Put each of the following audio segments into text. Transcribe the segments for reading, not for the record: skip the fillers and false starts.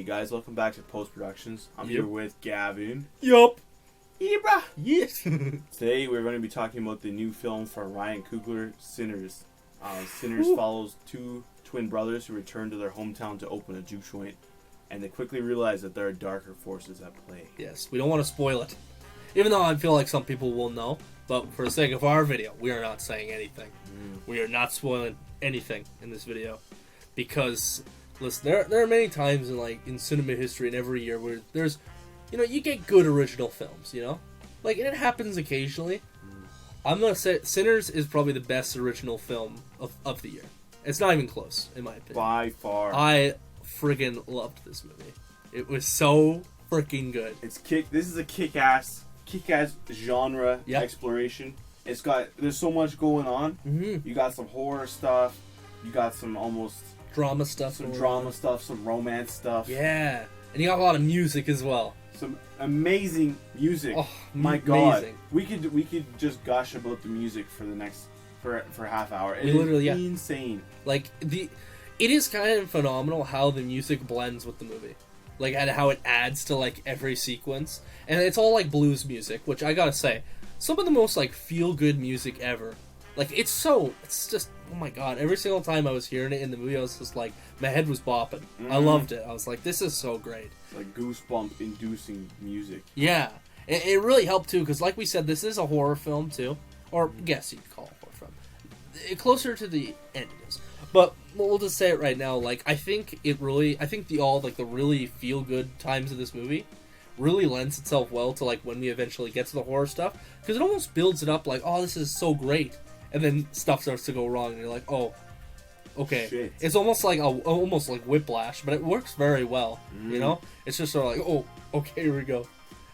guys, welcome back to Post Productions. I'm Yep. here with Gavin. Yup. Ibra. Yes. Today we're going to be talking about the new film for Ryan Coogler, Sinners. Sinners follows two twin brothers who return to their hometown to open a juke joint, and they quickly realize that there are darker forces at play. Yes, we don't want to spoil it. Even though I feel like some people will know, but for the sake of our video, we are not saying anything. We are not spoiling anything in this video. Because, listen, there are many times in cinema history and every year where there's, you get good original films, Like, and it happens occasionally. I'm going to say Sinners is probably the best original film of the year. It's not even close, in my opinion. By far. I friggin' loved this movie. It was so freaking good. This is a kick-ass genre exploration. There's so much going on. Mm-hmm. You got some horror stuff. You got some almost drama stuff. Some romance stuff. Yeah. And you got a lot of music as well. Some amazing music. Oh, my amazing. God. We could just gush about the music for the next for half hour. It literally, is insane. Like it is kind of phenomenal how the music blends with the movie. Like, and how it adds to every sequence. And it's all blues music, which I gotta say, some of the most feel good music ever. It's just, oh my god, every single time I was hearing it in the movie, I was just my head was bopping. I loved it. I was like, this is so great. It's goosebump inducing music. Yeah. It really helped too, because like we said, this is a horror film too. Or, yes, you could call it a horror film. Closer to the end it is. But we'll just say it right now, I think the really feel good times of this movie really lends itself well to when we eventually get to the horror stuff, because it almost builds it up oh, this is so great, and then stuff starts to go wrong and you're like, oh, okay. Shit. It's almost almost like Whiplash, but it works very well. It's just sort of oh, okay, here we go.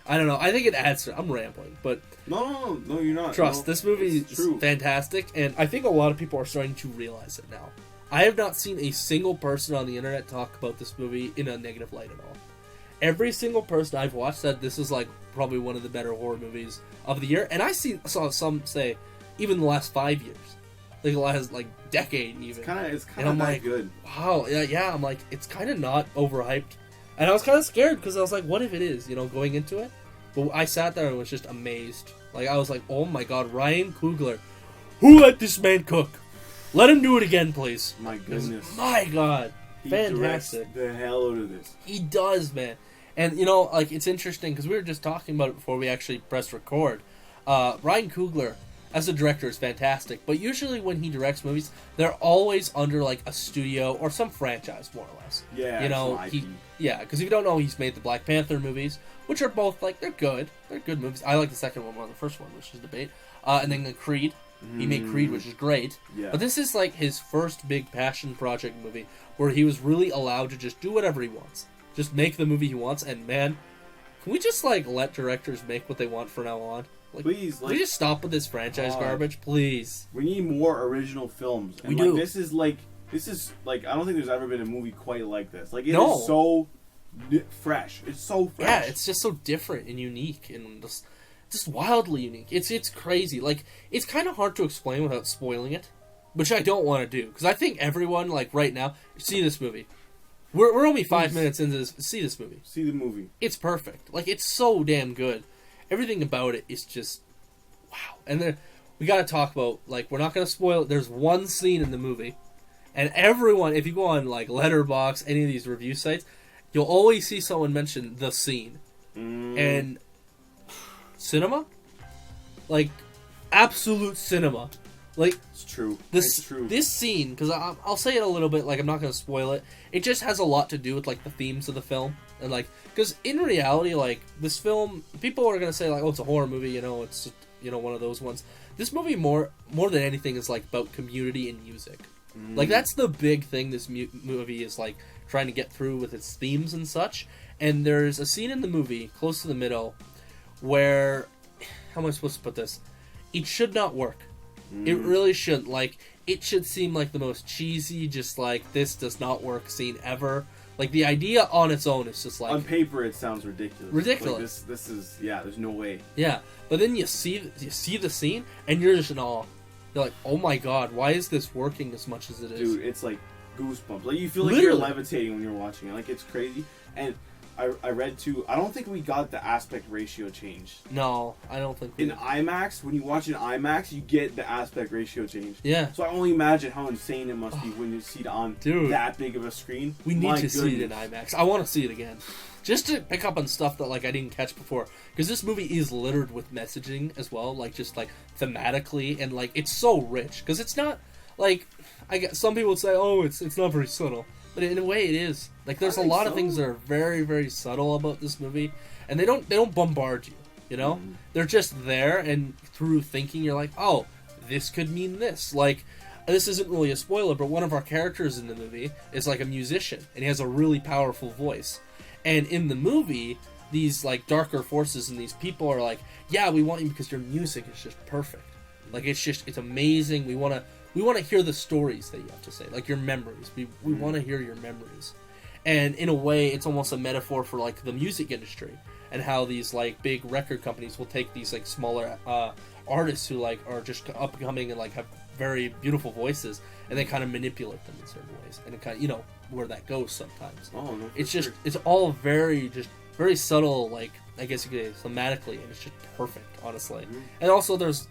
I don't know. I think it adds to it. I'm rambling, but no, you're not. Trust, no, this movie is fantastic, and I think a lot of people are starting to realize it now. I have not seen a single person on the internet talk about this movie in a negative light at all. Every single person I've watched said this is probably one of the better horror movies of the year, and I saw some say even the last 5 years, the last decade even. It's kind of that good. Wow, yeah. I'm it's kind of not overhyped, and I was kind of scared because I was like, what if it is? Going into it, but I sat there and was just amazed. I was like, oh my god, Ryan Coogler, who let this man cook? Let him do it again, please. My goodness. My god. He Fantastic. directs the hell out of this. He does, man. And, it's interesting, because we were just talking about it before we actually pressed record. Ryan Coogler, as a director, is fantastic. But usually when he directs movies, they're always under, a studio or some franchise, more or less. Yeah, because if you don't know, he's made the Black Panther movies, which are both, they're good. They're good movies. I like the second one more than the first one, which is debate. And then the Creed. He made Creed, which is great. Yeah. But this is his first big passion project movie where he was really allowed to just do whatever he wants. Just make the movie he wants, and man, can we just let directors make what they want from now on? Please, can we just stop with this franchise garbage, please? We need more original films. And we do. This is I don't think there's ever been a movie quite like this. It no. is so fresh. It's so fresh. Yeah, it's just so different and unique and just wildly unique. It's crazy. It's kind of hard to explain without spoiling it, which I don't want to do, because I think everyone right now, see this movie. We're only 5 minutes into this. See this movie. See the movie. It's perfect. It's so damn good. Everything about it is just wow. And then we got to talk about we're not going to spoil it. There's one scene in the movie, and everyone, if you go on Letterboxd, any of these review sites, you'll always see someone mention the scene. And cinema, absolute cinema. It's true. It's true. This scene, because I'll say it a little bit. I'm not going to spoil it. It just has a lot to do with the themes of the film, and because in reality, this film, people are going to say oh, it's a horror movie. It's just, one of those ones. This movie more than anything is about community and music. That's the big thing this movie is trying to get through with its themes and such. And there's a scene in the movie close to the middle where, how am I supposed to put this? It should not work. It really shouldn't. It should seem like the most cheesy, just this does not work scene ever. The idea on its own is just on paper it sounds ridiculous. Ridiculous. This is there's no way. Yeah, but then you see the scene and you're just in awe. You're like, oh my god, why is this working as much as it is? Dude, it's goosebumps. You feel you're levitating when you're watching it. It's crazy. And I read too, I don't think we got the aspect ratio change. No, I don't think we In IMAX, when you watch in IMAX, you get the aspect ratio change. Yeah. So I only imagine how insane it must be when you see it on that big of a screen. We need to see it in IMAX. I want to see it again. Just to pick up on stuff that like I didn't catch before. Because this movie is littered with messaging as well. Like just like thematically. And like it's so rich. Because it's not like... I guess some people would say, oh, it's not very subtle. But in a way, it is. Like, there's a lot of things that are very, very subtle about this movie, and they don't bombard you. You know, they're just there, and through thinking, you're like, oh, this could mean this. Like, this isn't really a spoiler, but one of our characters in the movie is like a musician, and he has a really powerful voice. And in the movie, these like darker forces and these people are like, yeah, we want you because your music is just perfect. Like, it's amazing. We want to hear the stories that you have to say, like your memories. We want to hear your memories. And in a way, it's almost a metaphor for like the music industry and how these like big record companies will take these like smaller artists who like are just upcoming and like have very beautiful voices, and they kind of manipulate them in certain ways. And it kind of, where that goes sometimes. Oh, no, it's just, it's all very subtle, like, I guess you could say thematically, and it's just perfect, honestly. And also there's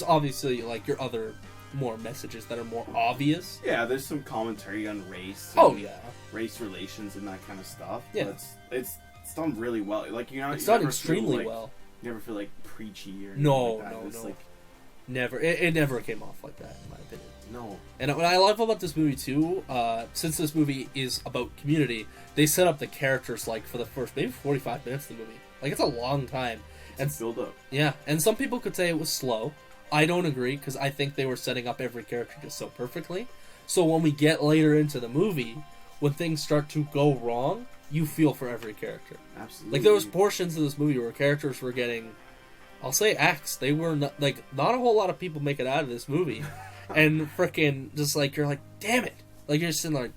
obviously like your other more messages that are more obvious. Yeah, there's some commentary on race. Oh yeah, race relations and that kind of stuff. Yeah, but it's done really well. Like it's done extremely well. You never feel like preachy or no, like that. No, it's no. Like, never. It never came off like that, in my opinion. No. And what I love about this movie too, since this movie is about community, they set up the characters like for the first maybe 45 minutes of the movie. Like it's a long time. It's build up. Yeah, and some people could say it was slow. I don't agree, because I think they were setting up every character just so perfectly. So when we get later into the movie, when things start to go wrong, you feel for every character. Absolutely. Like there was portions of this movie where characters were getting, I'll say axed. They were not a whole lot of people make it out of this movie. And frickin' just like, you're like, damn it. Like you're just sitting like,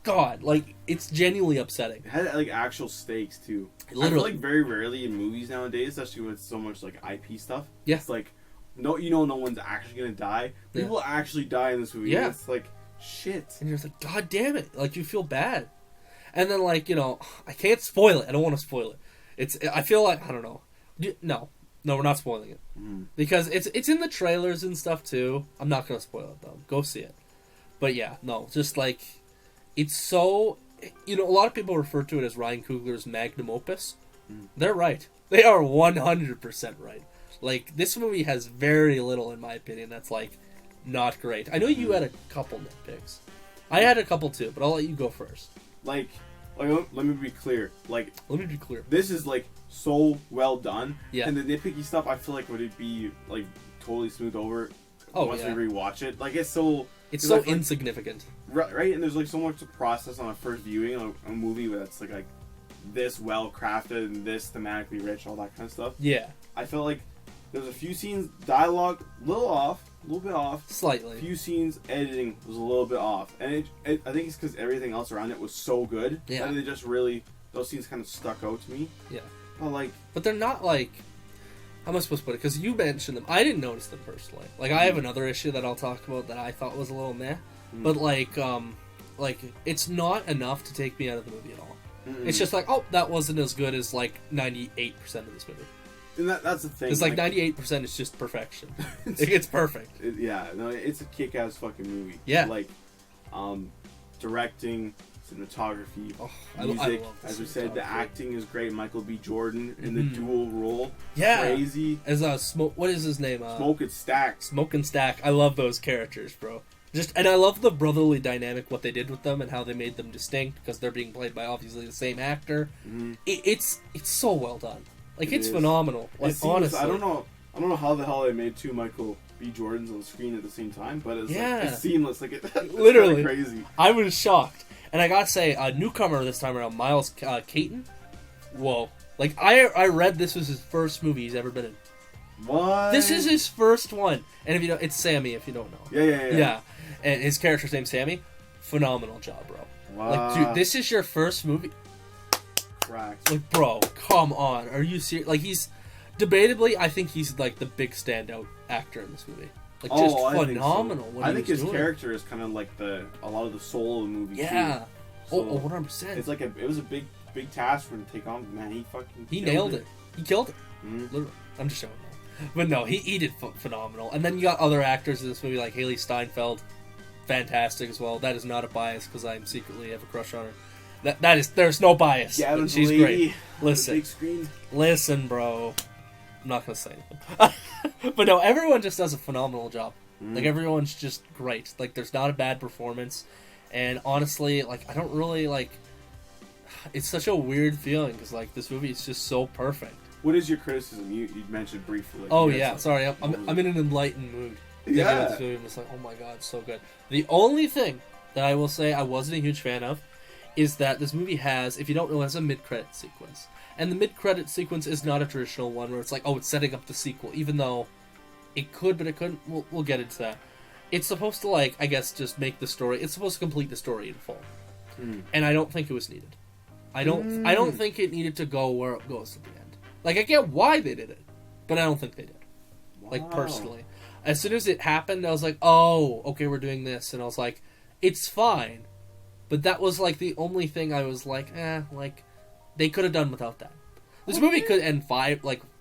God, like it's genuinely upsetting. It had like actual stakes too. Literally. I feel like very rarely in movies nowadays, especially with so much like IP stuff. Yeah. It's like, no one's actually gonna die. People actually die in this movie. Yeah. And it's like, shit. And you're like, God damn it. Like you feel bad. And then like, I can't spoil it. I don't want to spoil it. I feel like, I don't know. No, we're not spoiling it. Because it's in the trailers and stuff too. I'm not gonna spoil it though. Go see it. But yeah, no, just like, it's so, a lot of people refer to it as Ryan Coogler's magnum opus. They're right. They are 100% right. Like, this movie has very little, in my opinion, that's, like, not great. I know you had a couple nitpicks. I had a couple, too, but I'll let you go first. Like let me be clear. Let me be clear. This is, like, so well done. Yeah. And the nitpicky stuff, I feel like, would it be, like, totally smoothed over once we rewatch it? Like, it's so... It's so insignificant. Right? And there's, like, so much to process on a first viewing of a movie that's, like, this well-crafted and this thematically rich, all that kind of stuff. Yeah. I felt like there's a few scenes, dialogue, a little bit off. Slightly. A few scenes, editing was a little bit off. And I think it's because everything else around it was so good. Yeah. That they just really, those scenes kind of stuck out to me. Yeah. But they're not like, how am I supposed to put it? Because you mentioned them. I didn't notice them personally. Like, I have another issue that I'll talk about that I thought was a little meh. But like, it's not enough to take me out of the movie at all. It's just like, oh, that wasn't as good as like 98% of this movie. And that's the thing. It's like 98% is just perfection. It's perfect. It's a kick-ass fucking movie. Yeah. Like, directing, cinematography, music. I love as we said, the acting is great. Michael B. Jordan in the dual role. Yeah. Crazy. As what is his name? Smoke and Stack. Smoke and Stack. I love those characters, bro. And I love the brotherly dynamic, what they did with them and how they made them distinct because they're being played by obviously the same actor. It's so well done. Like, it's phenomenal. Like, honestly, I don't know how the hell they made two Michael B. Jordans on the screen at the same time, but it's it's seamless. Like, it's literally crazy. I was shocked, and I gotta say, a newcomer this time around, Miles Caton. Whoa! Like, I read this was his first movie he's ever been in. What? This is his first one, and if you know, it's Sammy. If you don't know, yeah. And his character's name's Sammy. Phenomenal job, bro. Wow. Like, dude, this is your first movie. Correct. Like, bro, come on. Are you serious? Like, he's... Debatably, I think he's, like, the big standout actor in this movie. Like, just phenomenal. I think his character is kind of like a lot of the soul of the movie, yeah. too. So 100%. It's like it was a big big task for him to take on. Man, he nailed it. He killed it. Mm-hmm. Literally. I'm just showing that. But no, he did phenomenal. And then you got other actors in this movie like Haley Steinfeld, fantastic as well. That is not a bias because I secretly have a crush on her. That is, there's no bias. Yeah, she's great. Listen, big screen. Listen, bro. I'm not gonna say anything. But no, everyone just does a phenomenal job. Like everyone's just great. Like there's not a bad performance, and honestly, like I don't really like. It's such a weird feeling because like this movie is just so perfect. What is your criticism? You mentioned briefly. Like, oh yeah, sorry, I'm in an enlightened mood. Yeah. This movie, I'm just like, oh my god, it's so good. The only thing that I will say I wasn't a huge fan of is that this movie has, if you don't know, has a mid-credit sequence. And the mid-credit sequence is not a traditional one where it's like, oh, it's setting up the sequel, even though it could, but it couldn't. We'll get into that. It's supposed to, like, I guess, just make the story. It's supposed to complete the story in full. And I don't think it was needed. I don't think it needed to go where it goes at the end. Like, I get why they did it, but I don't think they did. Wow. Like, personally. As soon as it happened, I was like, oh, okay, we're doing this. And I was like, it's fine. But that was, like, the only thing I was like, like, they could have done without that. This movie could end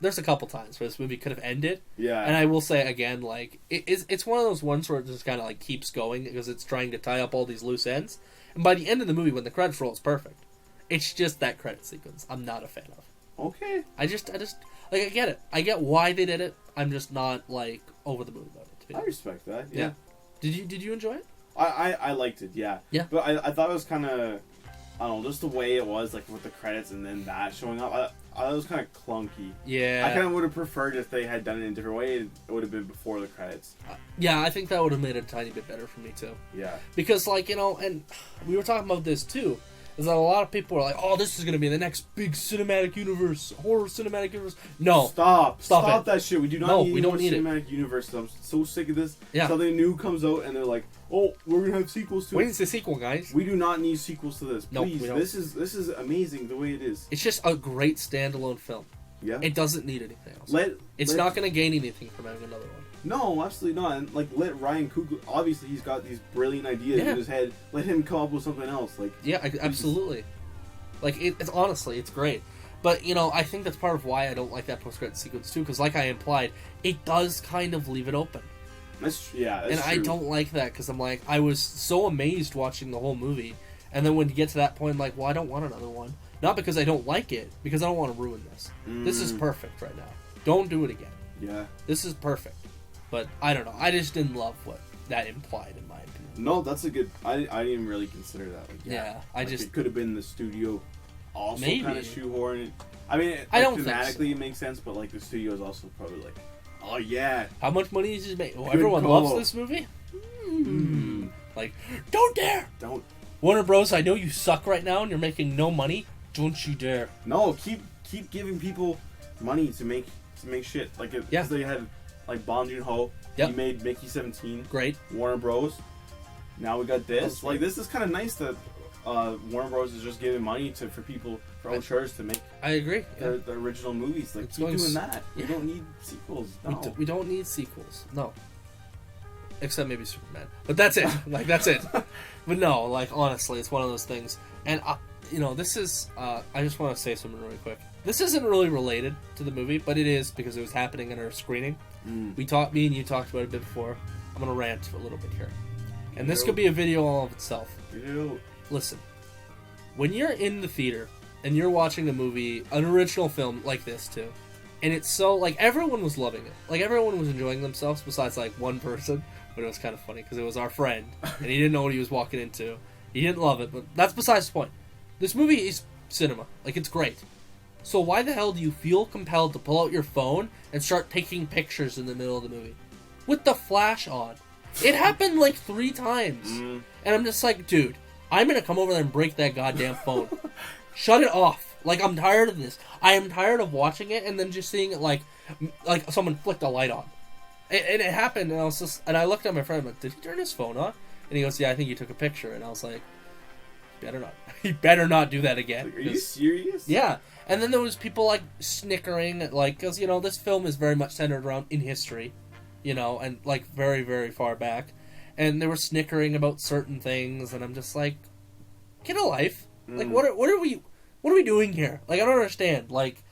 there's a couple times where this movie could have ended. Yeah. And I will say, again, like, it's one of those ones where it just kind of, like, keeps going because it's trying to tie up all these loose ends. And by the end of the movie, when the credits roll, it's perfect. It's just that credit sequence I'm not a fan of. Okay. I just, like, I get it. I get why they did it. I'm just not, like, over the moon about it. I respect that, yeah. Did you enjoy it? I liked it, yeah. Yeah. But I thought it was kind of, I don't know, just the way it was, like, with the credits and then that showing up, I thought it was kind of clunky. Yeah. I kind of would have preferred if they had done it in a different way. It would have been before the credits. Yeah, I think that would have made it a tiny bit better for me, too. Yeah. Because, like, you know, and we were talking about this, too, is that a lot of people are like, oh, this is going to be the next big cinematic universe, horror cinematic universe. No. Stop that shit. We do not need we don't need cinematic universe. I'm so sick of this. Yeah. Something new comes out and they're like, oh, we're going to have sequels to it. When's the sequel, guys? We do not need sequels to this. Please, no, we don't. This is amazing the way it is. It's just a great standalone film. Yeah. It doesn't need anything else. It's not going to gain anything from having another one. No, absolutely not. And, like, let Ryan Coogler, obviously he's got these brilliant ideas in his head. Let him come up with something else. Like, yeah, absolutely. Like, it's honestly, it's great. But, you know, I think that's part of why I don't like that post-credit sequence, too, because like I implied, it does kind of leave it open. That's true. I don't like that, because I'm like, I was so amazed watching the whole movie, and then when you get to that point, I'm like, well, I don't want another one. Not because I don't like it, because I don't want to ruin this. This is perfect right now. Don't do it again. Yeah. This is perfect. But, I don't know, I just didn't love what that implied, in my opinion. No, that's a good... I didn't even really consider that. Like, it could have been the studio also kind of shoehorn. I mean, I don't thematically think so. It makes sense, but, like, the studio is also probably like, oh, yeah. How much money is he making? Oh, everyone loves this movie? Like, don't dare! Don't. Warner Bros., I know you suck right now and you're making no money. Don't you dare. No, keep giving people money to make shit. Like, because they had, like, Bong Joon-ho. He made Mickey 17. Great. Warner Bros. Now we got this. Like, this is kind of nice that Warner Bros. Is just giving money for people, for amateurs to make. I agree. The original movies. Like, keep doing that. We don't need sequels. No. We don't need sequels. No. Except maybe Superman. But that's it. Like, that's it. But no, like, honestly, it's one of those things. And, you know, this is... I just want to say something really quick. This isn't really related to the movie, but it is because it was happening in our screening. Me and you talked about it a bit before. I'm going to rant a little bit here. And this could be a video all of itself. Listen, when you're in the theater and you're watching a movie, an original film like this too, and it's so, like, everyone was loving it. Like, everyone was enjoying themselves besides, like, one person. But it was kind of funny because it was our friend, and he didn't know what he was walking into. He didn't love it, but that's besides the point. This movie is cinema. Like, it's great. So why the hell do you feel compelled to pull out your phone and start taking pictures in the middle of the movie? With the flash on. It happened like 3 times. And I'm just like, dude, I'm going to come over there and break that goddamn phone. Shut it off. Like, I'm tired of this. I am tired of watching it and then just seeing it like someone flicked a light on. And it happened, and I looked at my friend, I'm like, did he turn his phone on? And he goes, yeah, I think you took a picture. And I was like, better not. He better not do that again. Like, are you serious? Yeah. And then there was people, like, snickering, like, because, you know, this film is very much centered around in history, you know, and, like, very, very far back. And they were snickering about certain things, and I'm just like, get a life. Like, what are we... what are we doing here? Like, I don't understand. Like,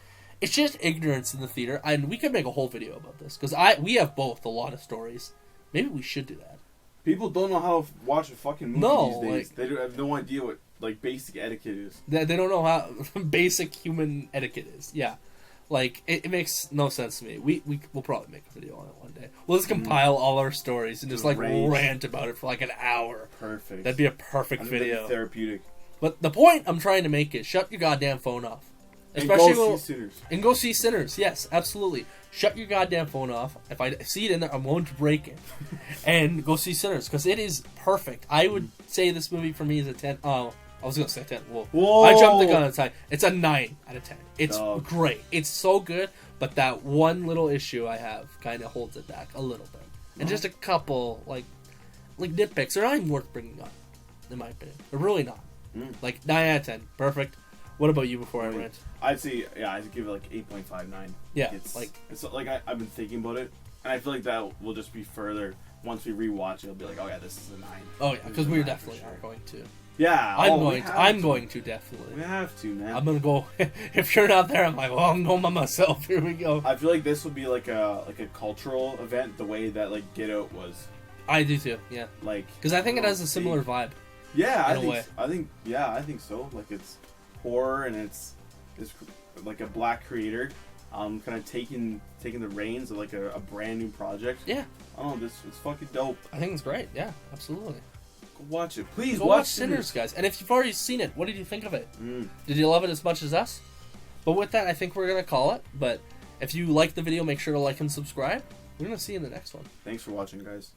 it's just ignorance in the theater, and we could make a whole video about this because we have both a lot of stories. Maybe we should do that. People don't know how to watch a fucking movie these days. Like, They have no idea what like basic etiquette is. They don't know how basic human etiquette is. Yeah, like it makes no sense to me. We'll probably make a video on it one day. We'll just compile all our stories and just like rant about it for like an hour. Perfect. That'd be a perfect video. That'd be therapeutic. But the point I'm trying to make is shut your goddamn phone off. Especially and go see Sinners. And go see Sinners. Yes, absolutely. Shut your goddamn phone off. If I see it in there, I'm going to break it. And go see Sinners, because it is perfect. I would say this movie for me is a 10. Oh, I was going to say 10. Whoa. I jumped the gun a time. It's a 9 out of 10. It's great. It's so good, but that one little issue I have kind of holds it back a little bit. And just a couple, like nitpicks. They're not even worth bringing up, in my opinion. They're really not. Like, 9 out of 10. Perfect. What about you before I rant? I'd say, I'd give it like 8.59. Yeah, it's like I've been thinking about it, and I feel like that will just be further once we rewatch it. It'll be like, oh yeah, this is a 9. Oh yeah, because we definitely are going to. Yeah, I'm going to definitely. We have to, man. I'm gonna go. If you're not there, I'm like, well, I'm going by myself. Here we go. I feel like this would be like a cultural event, the way that like Get Out was. I do too. Yeah. Like, because I think it has a similar vibe. Yeah, I think so. Like, it's horror and it's like a black creator, kind of taking the reins of like a brand new project. Yeah. Oh, it's fucking dope. I think it's great. Yeah, absolutely. Go watch it, please. Go watch Sinners, guys. And if you've already seen it, what did you think of it? Did you love it as much as us? But with that, I think we're gonna call it. But if you like the video, make sure to like and subscribe. We're gonna see you in the next one. Thanks for watching, guys.